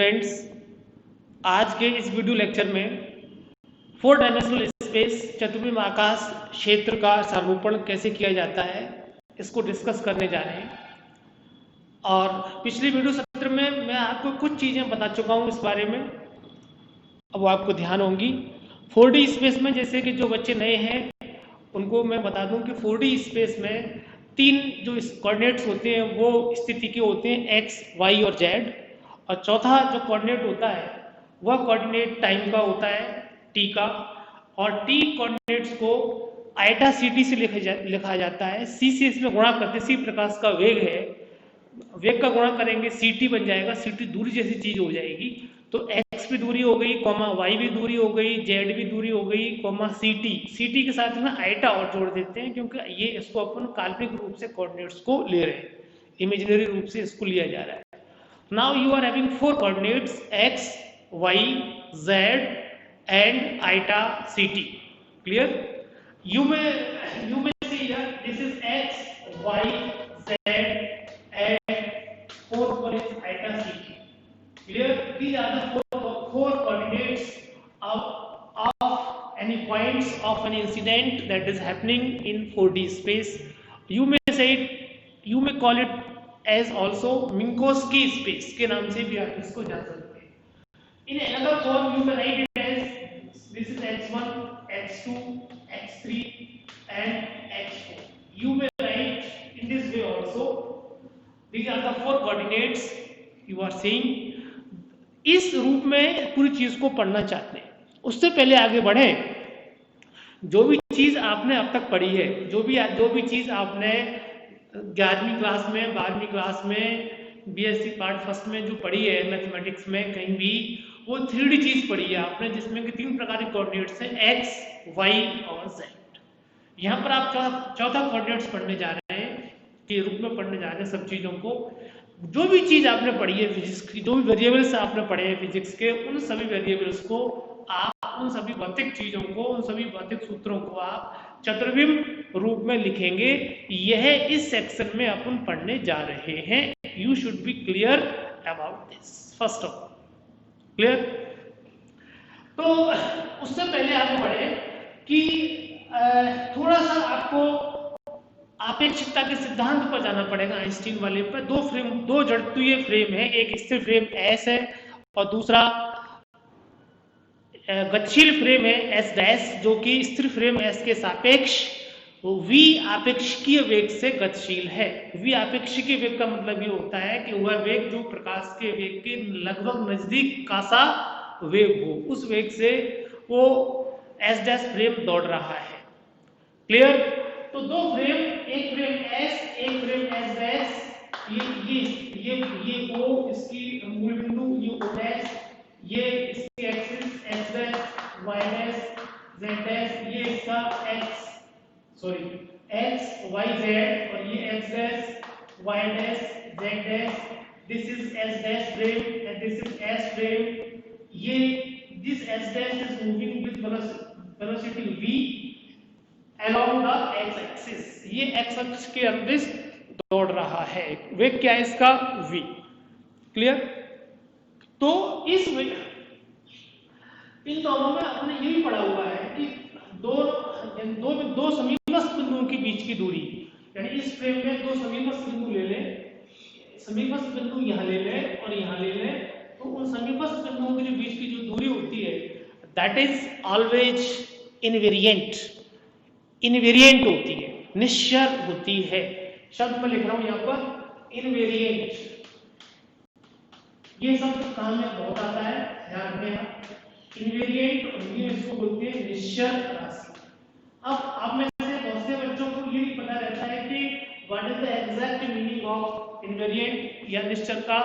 Friends, आज के इस वीडियो लेक्चर में 4 डायमेंशनल स्पेस चतुर्विम आकाश क्षेत्र का सारूपण कैसे किया जाता है इसको डिस्कस करने जा रहे हैं। और पिछले वीडियो सत्र में मैं आपको कुछ चीज़ें बता चुका हूँ इस बारे में, अब आपको ध्यान होंगी। 4D स्पेस में जैसे कि जो बच्चे नए हैं उनको मैं बता दूं कि 4D स्पेस में 3 जो कोऑर्डिनेट्स होते हैं वो स्थिति के होते हैं x, y और z, और चौथा जो कोऑर्डिनेट होता है वह कोऑर्डिनेट टाइम का होता है t का, और t कोऑर्डिनेट्स को आइटा ct से लिखा जाता है। c से इसमें गुणा करते, c प्रकाश का वेग है, वेग का गुणा करेंगे ct बन जाएगा, ct दूरी जैसी चीज हो जाएगी। तो x भी दूरी हो गई, y भी दूरी हो गई, z भी दूरी हो गई, ct के साथ में आइटा और जोड़ देते हैं क्योंकि ये इसको अपन काल्पनिक रूप से कोऑर्डिनेट्स को ले रहे हैं, इमेजिनरी रूप से इसको लिया जा रहा है। Now you are having 4 coordinates x, y, z and iota ct. Clear? You may see here this is x, y, z and fourth one is iota ct. Clear? These are the four coordinates of any points of an incident that is happening in 4D space. You may say it, you may call it as also Minkowski space के नाम से भी आप इसको जान सकते हैं। In another form you may write it as this is x1, x2, x3 and x4. You may write in this way also. These are the 4 coordinates you are seeing. इस रूप में पूरी चीज को पढ़ना चाहते हैं। उससे पहले आगे बढ़े, जो भी चीज आपने अब तक पढ़ी है, जो भी चीज आपने 11वीं क्लास में, 12वीं क्लास में, बीएससी पार्ट फर्स्ट में जो पढ़ी है मैथमेटिक्स में कहीं भी, वो 3D चीज पढ़ी है आपने, जिसमें कि 3 प्रकार के कोऑर्डिनेट्स हैं x, y और z। यहाँ पर आप चौथा कोऑर्डिनेट्स पढ़ने जा रहे हैं के रूप में पढ़ने जा रहे हैं सब चीजों को। जो भी चीज आपने पढ़ी है फिजिक्स की, जो भी वेरिएबल्स आपने पढ़े हैं फिजिक्स के, उन सभी वेरिएबल्स को आप, उन सभी भौतिक चीजों को, उन सभी भौतिक सूत्रों को आप चतुर्विम रूप में लिखेंगे। यह इस सेक्शन में अपन पढ़ने जा रहे हैं। You should be clear about this first of all. Clear? तो उससे पहले आप पढ़े कि थोड़ा सा आपको आपेक्षिकता के सिद्धांत पर जाना पड़ेगा, आइंस्टीन वाले पर। दो जड़त्वीय फ्रेम है, एक स्थिर फ्रेम S है और दूसरा गतिशील फ्रेम है S डैश, जो कि स्थिर फ्रेम S के सापेक्ष v आपेक्षिकीय वेग से गतिशील है। v आपेक्षिकीय वेग का मतलब ये होता है कि वह वेग जो प्रकाश के वेग के लगभग नजदीक का सा वेग हो, उस वेग से वो S डैश फ्रेम दौड़ रहा है। क्लियर? तो 2 फ्रेम, एक फ्रेम S, एक फ्रेम S डैश, ये O इसकी मूल बिंदु, ये O डैश, ये इसकी axis S dash, Y dash, Z dash, ये इसका X, Y Z, और ये X dash, Y dash, Z dash, this is S dash frame and this is S frame. ये this S dash is moving with velocity v along the x axis, ये x axis के अनुदिश दौड़ रहा है। वेग क्या है इसका? v। क्लियर? तो इन दोनों में आपने ये भी पढ़ा हुआ है कि दो समीपस्थ बिंदुओं के बीच की दूरी, यानी इस फ्रेम में 2 समीपस्थ बिंदु ले लें, समीपस्थ बिंदु यहाँ ले लें और यहाँ ले लें, तो उन समीपस्थ बिंदुओं के बीच की जो दूरी होती है दैट इज ऑलवेज इनवेरिएंट होती है, निश्चर होती है। शब्द में लिख रहा हूं यहां पर इनवेरिएंट। ये शब्द काम में बहुत आता है, ध्यान रखना। इनवेरिएंट हिंदी में इसको बोलते हैं निश्चर राशि। अब आप में से बहुत से बच्चों को ये नहीं पता रहता है कि what is the exact meaning of invariant या निश्चर का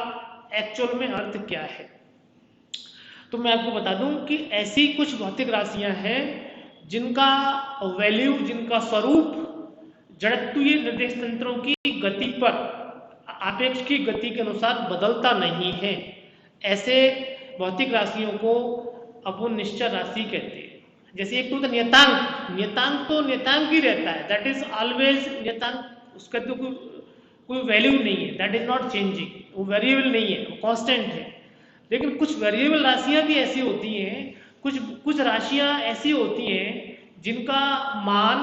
एक्चुअल में अर्थ क्या है। तो मैं आपको बता दूं कि ऐसी कुछ भौतिक राशियां हैं जिनका वैल्यू, जिनका स्वरूप जड़त्वीय निर्देश तंत्रों की गति पर आपेक्ष की गति के अनुसार बदलता नहीं है। ऐसे भौतिक राशियों को अपन निश्चर राशि कहते हैं। जैसे एक तो नियतांक तो नियतांक ही रहता है, दैट इज ऑलवेज नियतांक, उसका तो कोई वैल्यू नहीं है, दैट इज नॉट चेंजिंग, वो वेरिएबल नहीं है, वो कांस्टेंट है। लेकिन कुछ वेरिएबल राशियां भी ऐसी होती हैं, कुछ राशियां ऐसी होती हैं जिनका मान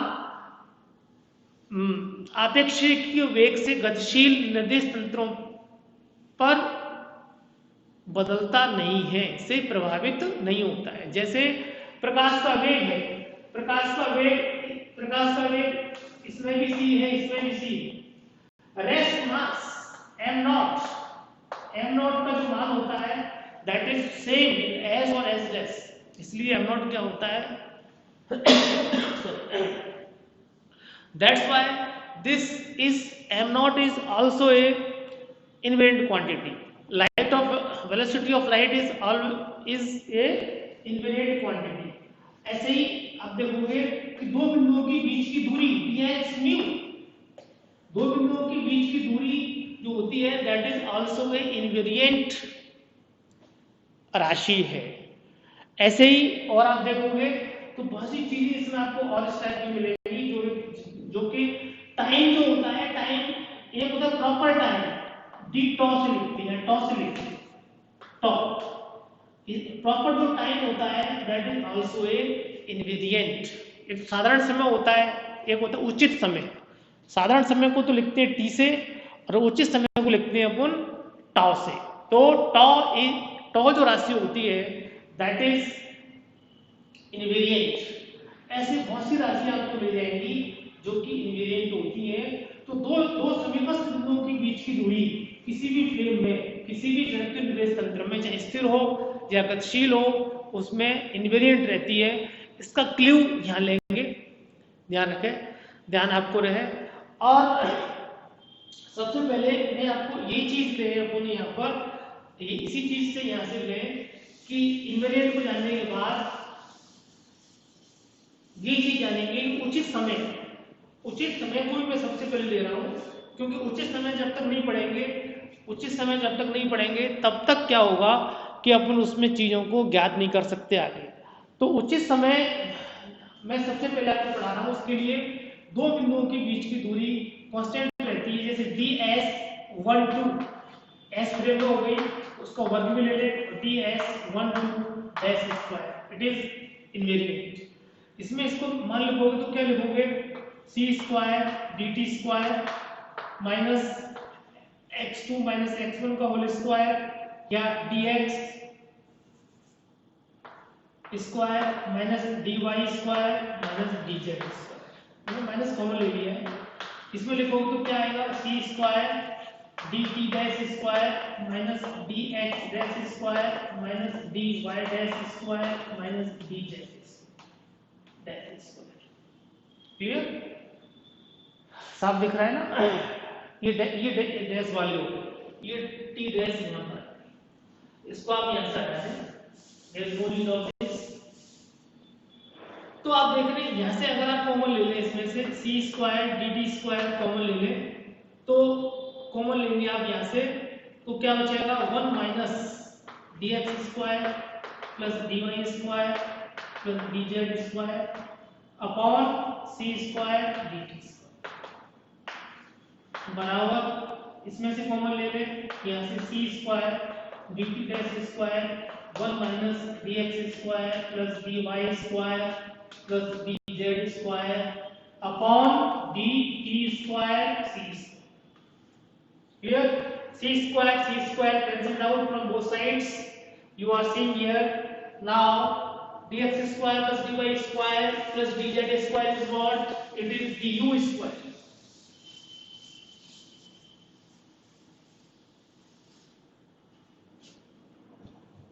आपेक्षिकीय वेग से गतिशील निर्देश तंत्रों पर बदलता नहीं है, से प्रभावित नहीं होता है। जैसे प्रकाश का वेग है, प्रकाश का वेग इसमें भी c है, इसमें भी c है। रेस्ट मास m नॉट का जो मान होता है that is same in s और s लेस, इसलिए m नॉट क्या होता है that's why this is m not is also a invariant quantity. Light of velocity of light is a invariant quantity. ऐसे ही आप देखोगे कि दो बिंदुओं के बीच की दूरी dx म्यू, दो बिंदुओं के बीच की दूरी जो होती है that is also a invariant राशि है। ऐसे ही और आप देखोगे तो बहुत सी चीजें इसमें आपको और इस टाइप की मिलेगी जो कि टाइम जो होता है, टाइम एक होता है प्रॉपर टाइम, डी टॉ से लिखती है, टॉ से लिखती है, टॉ प्रॉपर जो टाइम होता है that is also a invariant. एक साधारण समय होता है, एक होता है उचित समय। साधारण समय को तो लिखते हैं टी से और उचित समय को लिखते हैं अपन टाउ से। तो टॉ जो राशि होती है दैट इज इनवेरिएंट। ऐसे बहुत सी राशियां आपको मिल जाएंगी जो कि इनवेरिएंट होती है। तो दो समीपस्थ बिंदुओं के बीच की दूरी किसी भी फ्रेम में, किसी भी जड़त्वीय निर्देश तंत्र में, चाहे स्थिर हो या गतिशील हो, उसमें इनवेरिएंट रहती है। इसका क्लू यहाँ लेंगे, ध्यान रखें, ध्यान आपको रहे। और सबसे पहले मैं आपको ये चीज ले अपन यहाँ पर इसी चीज से यहाँ से लें कि इनवेरिएंट को जानने के बाद ये चीज जानेंगे उचित समय को भी मैं सबसे पहले ले रहा हूँ, क्योंकि उचित समय जब तक नहीं पढ़ेंगे तब तक क्या होगा कि अपन उसमें चीजों को ज्ञात नहीं कर सकते आगे। तो उचित समय मैं सबसे पहले आपको पढ़ा रहा हूँ। उसके लिए दो बिंदुओं के बीच की दूरी कांस्टेंट रहती है, जैसे ds1 s फ्रेम हो गई, उसका वर्ग भी ले ले, ds1 dash square, it is invariant. इसमें इसको मान लिखोगे तो क्या लिखोगे, c square dt square minus x2 minus x1 का होल स्क्वायर, या dx square minus dy square minus dz square. मैंने माइनस कॉमन ले लिया है। इसमें लिखोगे तो क्या आएगा, c square dt dash square minus dx dash square minus dy dash square minus dz dash square. Clear, साफ दिख रहा है ना? ये डैश वाली हो, ये टी डैश यहाँ पर, इसको आप यहाँ से हटा दें, there is no need of this. तो आप देख रहे हैं यहाँ से अगर आप कॉमन ले लें, इसमें से c square dt square common ले लें, तो कॉमन लेंगे आप यहाँ से तो क्या बचेगा, 1 minus dx square plus dy square plus dz square upon c square dt square बराबर, इसमें से कॉमन ले लें, यहाँ से c square dt dash square 1 minus dx square plus dy square plus dz square upon dt square c square. Here c square cancelled out from both sides. You are seeing here now dx square plus dy square plus dz square is what? It is du square.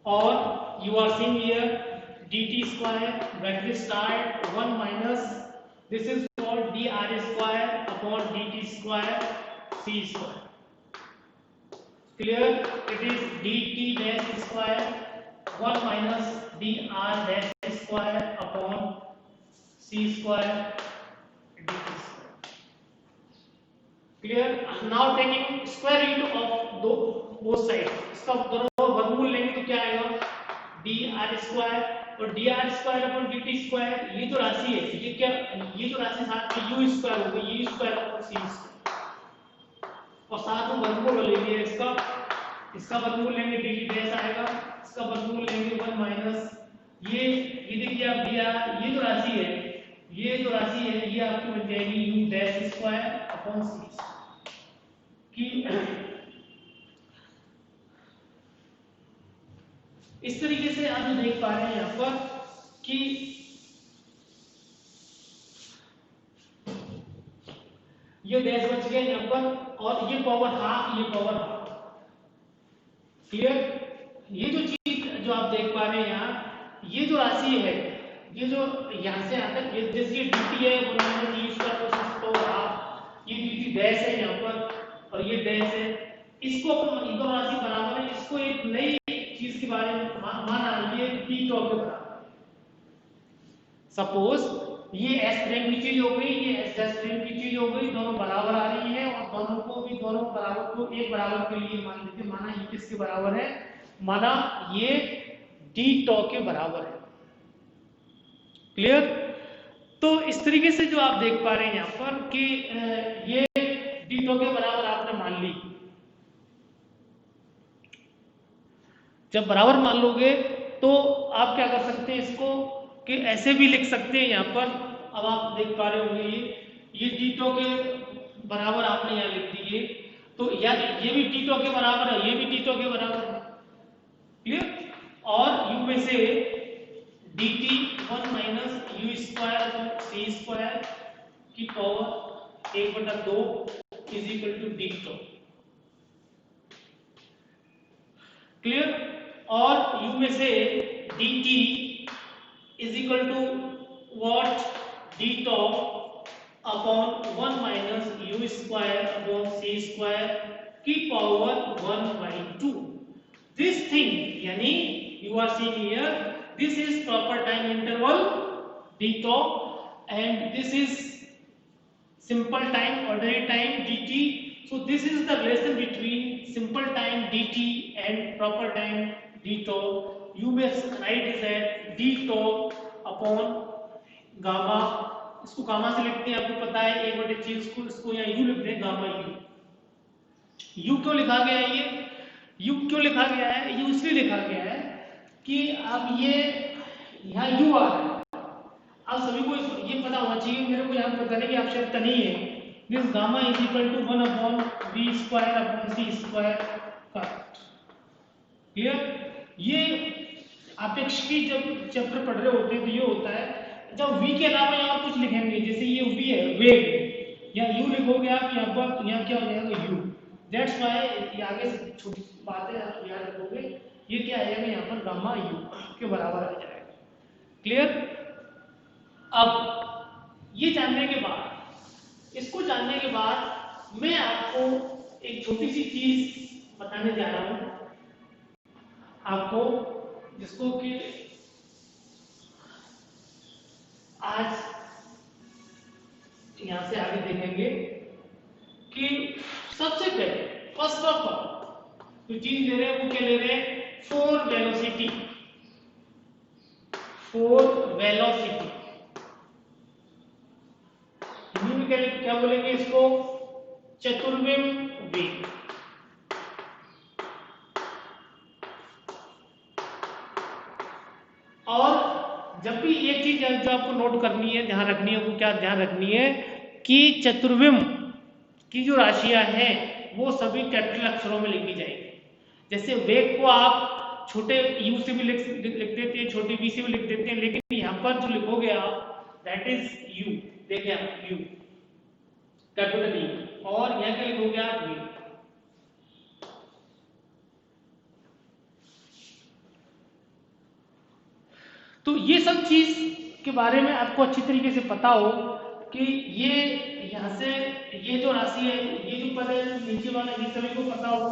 Or you are seeing here dt square bracket start 1 minus, this is called dr square upon dt square c square. Clear? It is dt dash square 1 minus dr dash square upon c square dt square. Clear? Now taking square root of both sides, इसका दोनों वर्गमूल लेंगे तो क्या आएगा, dr square और dr square upon dt square। ये जो राशि है, ये क्या, ये जो राशि साथ में u square हो गई, u square upon c square, और साथ में वर्गमूल ले लिया इसका इसका वर्गमूल लेंगे डी डैश आएगा, इसका वर्गमूल लेंगे 1 माइनस ये देखिए आप दिया ये जो राशि है ये आपकी बन जाएगी u dash square upon c की इस तरीके से आप जो देख पा रहे हैं यहाँ पर कि ये डैश बच गया यहाँ पर और ये पावर हाफ क्लियर। ये जो चीज जो आप देख पा रहे हैं यहाँ ये जो राशि है ये जो यहाँ से आता है जैसे ये dt है ये dt डैश है यहाँ पर और ये डैश है, इसको अपन ये दोनों राशि बराबर है, इसको एक नई चीज के बारे में माना ये टी टॉ के बराबर। सपोज ये एस प्राइम की चीज हो गई, ये एस प्राइम की चीज हो गई, दोनों बराबर आ रही है और दोनों बराबर को एक बराबर के लिए मान लेते, माना ये किसके बराबर है, माना ये डी टॉ के बराबर है। क्लियर। तो इस तरीके से जो आप देख पा रहे हैं यहाँ पर कि ये डी टॉ के बराबर आपने मान ली। जब बराबर मान लोगे तो आप क्या कर सकते हैं इसको कि ऐसे भी लिख सकते हैं यहाँ पर। अब आप देख पा रहे होंगे ये डी टॉ के बराबर आपने यहाँ लिख दिए, तो या ये भी डी टॉ के बराबर है, ये भी डी टॉ के बराबर है। क्लियर। और u में से dt 1 minus u square upon c square की power 1/2 is equal to d tau. Clear. और u में से dt is equal to what, d tau upon 1 minus u square upon c square की power 1/2। This thing यानी you are seeing here this is proper time interval d tau and this is simple time ordinary time dt. So this is the relation between simple time dt and proper time d tau. You may write is that d tau upon gamma, इसको gamma से लिखते हैं, आपको पता है 1/3 इसको यहाँ u लिखते हैं गामा u। u क्यों लिखा गया है, ये u क्यों लिखा गया है, u इसलिए लिखा गया है कि अब ये यहाँ u आ रहा है। अब सभी को ये पता होना चाहिए, मेरे को यहाँ बताने की आवश्यकता नहीं है। This gamma is equal to 1 upon v square upon c square का। क्लियर। ये आपेक्षिकी जब चैप्टर पढ़ रहे होते हैं तो ये होता है जब v के अलावा यहाँ कुछ लिखेंगे, जैसे ये v है वेग, या u लिखोगे आप यहाँ पर, तो यहाँ क्या हो जाएगा u। दैट्स व्हाई ये आगे छोटी बातें आप याद रखोगे, ये क्या आएगा यहाँ पर गामा u के बराबर आ जाएगा। क्लियर। अब ये जानने के बाद, इसको जानने के बाद मैं आपको एक छोटी सी चीज बताने जा रहा हूं आपको, जिसको कि आज यहां से आगे देखेंगे कि सबसे पहले फर्स्ट ऑफ ऑल जो चीज ले रहे हैं वो क्या ले रहे हैं, फोर वेलोसिटी। हिंदी में क्या बोलेंगे इसको, चतुर्विम वेग। और जब भी एक चीज जो आपको नोट करनी है, ध्यान रखनी है, वो क्या ध्यान रखनी है कि चतुर्विम की जो राशियां हैं वो सभी कैपिटल अक्षरों में लिखी जाएगी। जैसे वेग को आप छोटे u से भी लिख देते हैं, छोटी v से भी लिख देते हैं, लेकिन यहाँ पर जो लिखोगे आप दैट इज u। देखिए आप u कैपिटल U, और यहाँ क्या लिखोगे आप v। तो ये सब चीज के बारे में आपको अच्छी तरीके से पता हो कि ये यहाँ से ये जो राशि है, ये जो पद है नीचे वाला, ये सभी को पता हो।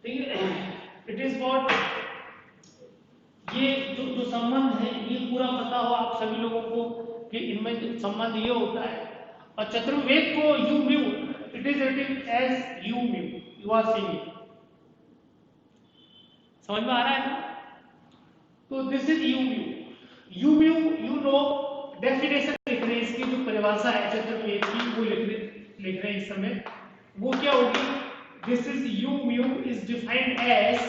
ठीक है। इट इज व्हाट, ये जो संबंध है ये पूरा पता हो आप सभी लोगों को कि इनमें संबंध ये होता है। और चतुर्वेद को u mu, it is written as u mu, you are seeing. समझ में आ रहा है ना। तो this is u mu. u mu you know, definition लिख रहे हैं, इसकी जो परिभाषा है चतुर्वेद की वो लिख रहे हैं इस समय। वो क्या होगी, this is u mu is defined as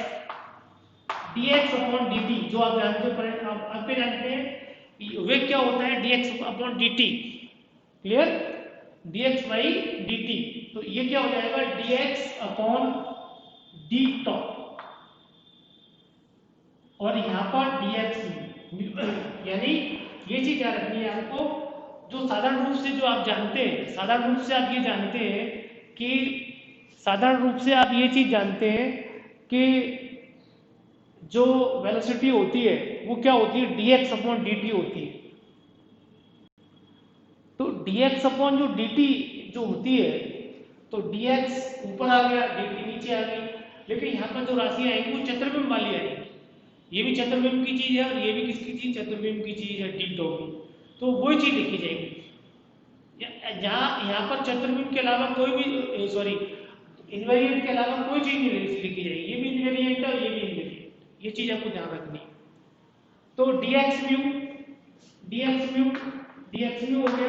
dx upon dt, जो आप जानते हो, आप पे जानते हैं वेग क्या होता है, dx upon dt, clear, dx by dt, तो ये क्या हो जाएगा dx अपॉन d टॉप, और यहाँ पर dx यानी ये चीज याद रखनी है आपको, जो साधारण रूप से जो आप जानते हैं, साधारण रूप से आप ये जानते हैं कि साधारण रूप से आप ये चीज जानते हैं कि जो वेलोसिटी होती है वो क्या होती है, dx अपॉन dt होती है। तो dx अपॉन जो dt जो होती है, तो dx ऊपर आ गया, dt नीचे आ गई, लेकिन यहाँ पर जो राशि आएगी वो चतुर्बिंब वाली आएगी, ये भी चतुर्बिंब की चीज है और ये भी किसकी चीज, चतुर्बिंब की चीज है, डी टॉप की, तो वही चीज लिखी जाएगी। यहाँ पर चतुर्बिंब के अलावा कोई भी इनवेरिएंट के अलावा कोई चीज नहीं लिखी जाएगी, ये भी इनवेरिएंट है और ये भी इनवेरिएंट, ये चीज आपको ध्यान रखनी है। तो dx म्यू हो गया,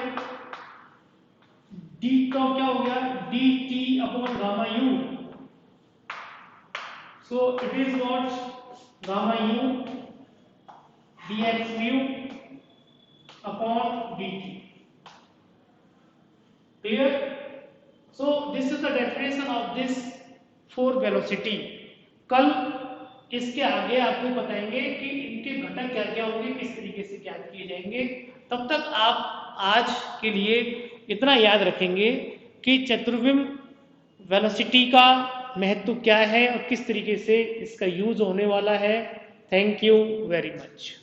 डी टॉप क्या हो गया, dt upon gamma u, so it is what gamma u dx mu upon dt, clear? So this is the definition of this four velocity. कल इसके आगे आपको बताएंगे कि इनके घटक क्या क्या होंगे, किस तरीके से ज्ञात किए जाएंगे। तब तक आप आज के लिए इतना याद रखेंगे कि चतुर्बिंब वेलोसिटी का महत्व क्या है और किस तरीके से इसका यूज होने वाला है। Thank you very much.